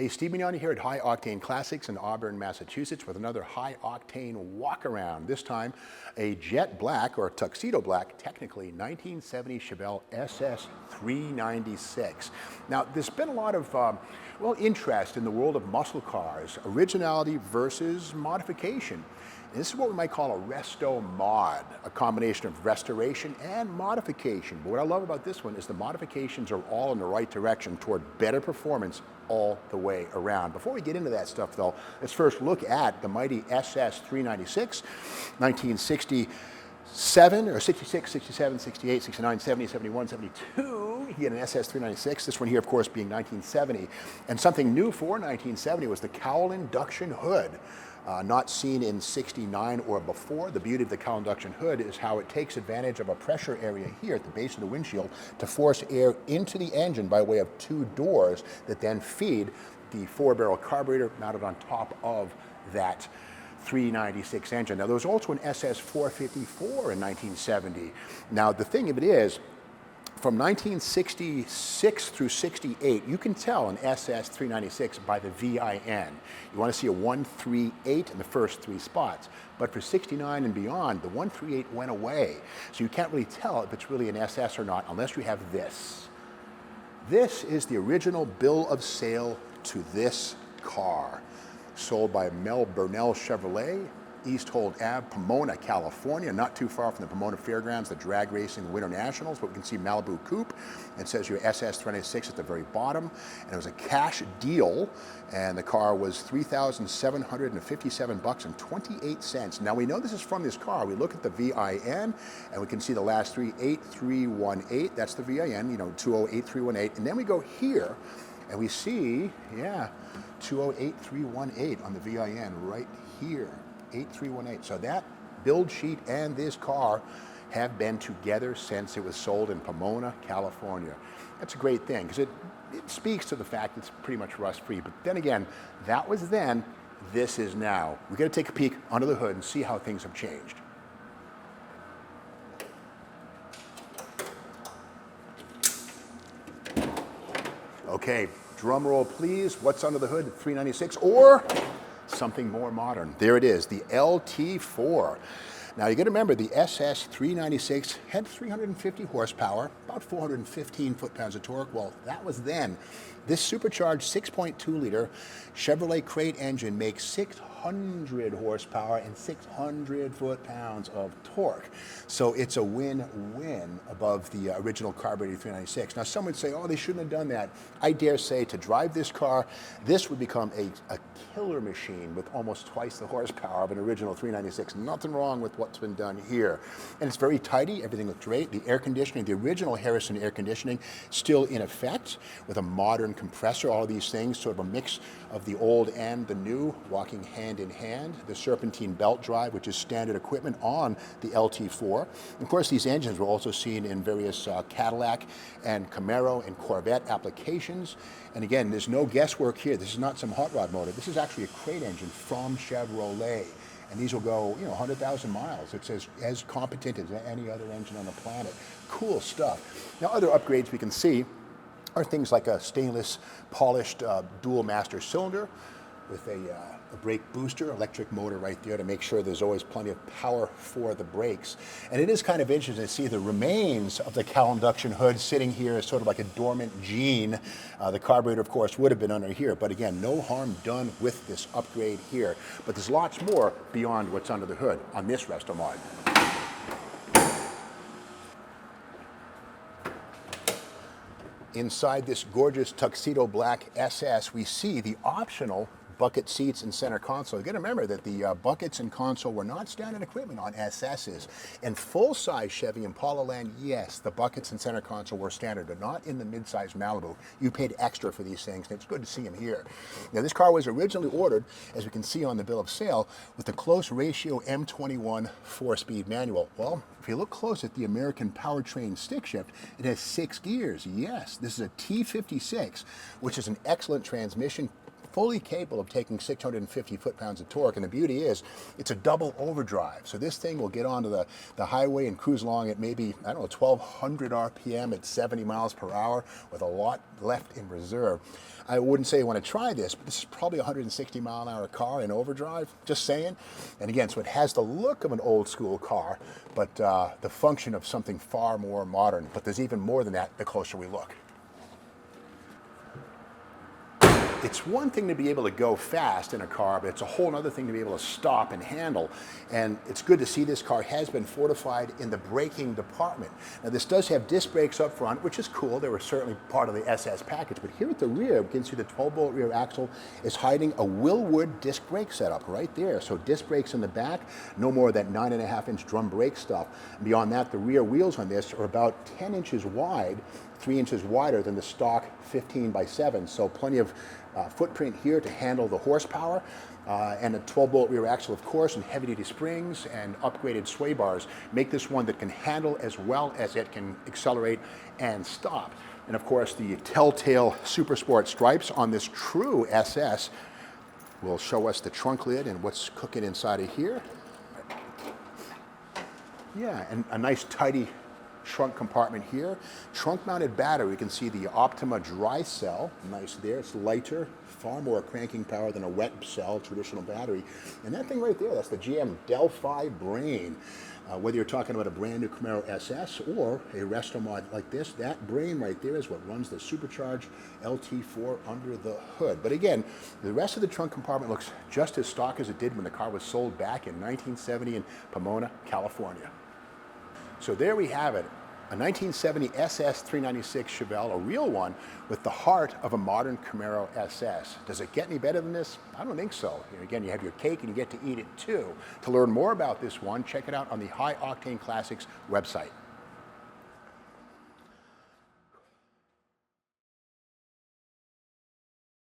Hey, Steve Magnante here at High Octane Classics in Auburn, Massachusetts with another high octane walk around. This time a jet black or tuxedo black, technically 1970 Chevelle SS396. Now there's been a lot of interest in the world of muscle cars, originality versus modification. And this is what we might call a resto mod, a combination of restoration and modification. But what I love about this one is the modifications are all in the right direction toward better performance all the way around. Before we get into that stuff though, let's first look at the mighty SS396, 1967 or 66, 67, 68, 69, 70, 71, 72. You get an SS396, this one here of course being 1970. And something new for 1970 was the cowl induction hood. Not seen in 69 or before. The beauty of the cowl induction hood is how it takes advantage of a pressure area here at the base of the windshield to force air into the engine by way of two doors that then feed the 4-barrel carburetor mounted on top of that 396 engine. Now there was also an SS454 in 1970. Now the thing of it is, from 1966 through 68, you can tell an SS396 by the VIN. You want to see a 138 in the first three spots. But for 69 and beyond, the 138 went away. So you can't really tell if it's really an SS or not unless you have this. This is the original bill of sale to this car. Sold by Mel Burnell Chevrolet, East Hold Ave, Pomona, California, not too far from the Pomona Fairgrounds, the drag racing Winter Nationals, but we can see Malibu Coupe. It says your SS396 at the very bottom, and it was a cash deal, and the car was $3,757.28. Now we know this is from this car. We look at the VIN, and we can see the last three, 8318, that's the VIN, 208318, and then we go here, and we see, 208318 on the VIN right here. 8318. So that build sheet and this car have been together since it was sold in Pomona, California. That's a great thing because it speaks to the fact it's pretty much rust-free. But then again, that was then, this is now. We're going to take a peek under the hood and see how things have changed. Okay, drum roll please. What's under the hood at 396 or something more modern? There it is, the LT4. Now you got to remember the SS396 had 350 horsepower, about 415 foot-pounds of torque. Well, that was then. This supercharged 6.2 liter Chevrolet Crate engine makes 600 horsepower and 600 foot-pounds of torque. So it's a win-win above the original carbureted 396. Now some would say, oh, they shouldn't have done that. I dare say to drive this car, this would become a killer machine with almost twice the horsepower of an original 396. Nothing wrong with what's been done here. And it's very tidy, everything looks great. The air conditioning, the original Harrison air conditioning, still in effect with a modern compressor, all of these things, sort of a mix of the old and the new, walking hand in hand. The serpentine belt drive, which is standard equipment on the LT4. Of course, these engines were also seen in various Cadillac and Camaro and Corvette applications. And again, there's no guesswork here. This is not some hot rod motor. This is actually a crate engine from Chevrolet. And these will go, 100,000 miles. It's as competent as any other engine on the planet. Cool stuff. Now, other upgrades we can see are things like a stainless polished dual master cylinder with a brake booster, electric motor right there to make sure there's always plenty of power for the brakes. And it is kind of interesting to see the remains of the cowl induction hood sitting here as sort of like a dormant gene. The carburetor, of course, would have been under here, but again, no harm done with this upgrade here. But there's lots more beyond what's under the hood on this resto mod. Inside this gorgeous tuxedo black SS, we see the optional bucket seats and center console. You got to remember that the buckets and console were not standard equipment on SS's. In full-size Chevy Impala land, yes, the buckets and center console were standard, but not in the mid-size Malibu. You paid extra for these things, and it's good to see them here. Now, this car was originally ordered, as we can see on the bill of sale, with the close ratio M21 4-speed manual. Well, if you look close at the American powertrain stick shift, it has 6 gears. Yes, this is a T56, which is an excellent transmission, fully capable of taking 650 foot-pounds of torque, and the beauty is it's a double overdrive. So this thing will get onto the highway and cruise along at maybe, I don't know, 1,200 RPM at 70 miles per hour with a lot left in reserve. I wouldn't say I want to try this, but this is probably a 160 mile an hour car in overdrive, just saying. And again, so it has the look of an old school car, but the function of something far more modern. But there's even more than that the closer we look. It's one thing to be able to go fast in a car, but it's a whole other thing to be able to stop and handle. And it's good to see this car has been fortified in the braking department. Now this does have disc brakes up front, which is cool. They were certainly part of the SS package. But here at the rear, you can see the 12-bolt rear axle is hiding a Willwood disc brake setup right there. So disc brakes in the back, no more of that 9.5-inch drum brake stuff. And beyond that, the rear wheels on this are about 10 inches wide, 3 inches wider than the stock 15x7. So plenty of footprint here to handle the horsepower, and a 12-bolt rear axle, of course, and heavy-duty springs and upgraded sway bars make this one that can handle as well as it can accelerate and stop. And of course, the telltale Super Sport stripes on this true SS will show us the trunk lid and what's cooking inside of here. Yeah, and a nice tidy trunk compartment here. Trunk mounted battery, you can see the Optima dry cell, nice there. It's lighter, far more cranking power than a wet cell traditional battery. And that thing right there, that's the GM Delphi brain. Whether you're talking about a brand new Camaro SS or a resto mod like this, that brain right there is what runs the supercharged LT4 under the hood. But again, the rest of the trunk compartment looks just as stock as it did when the car was sold back in 1970 in Pomona, California. So there we have it, a 1970 SS396 Chevelle, a real one with the heart of a modern Camaro SS. Does it get any better than this? I don't think so. Again, you have your cake and you get to eat it too. To learn more about this one, check it out on the High Octane Classics website.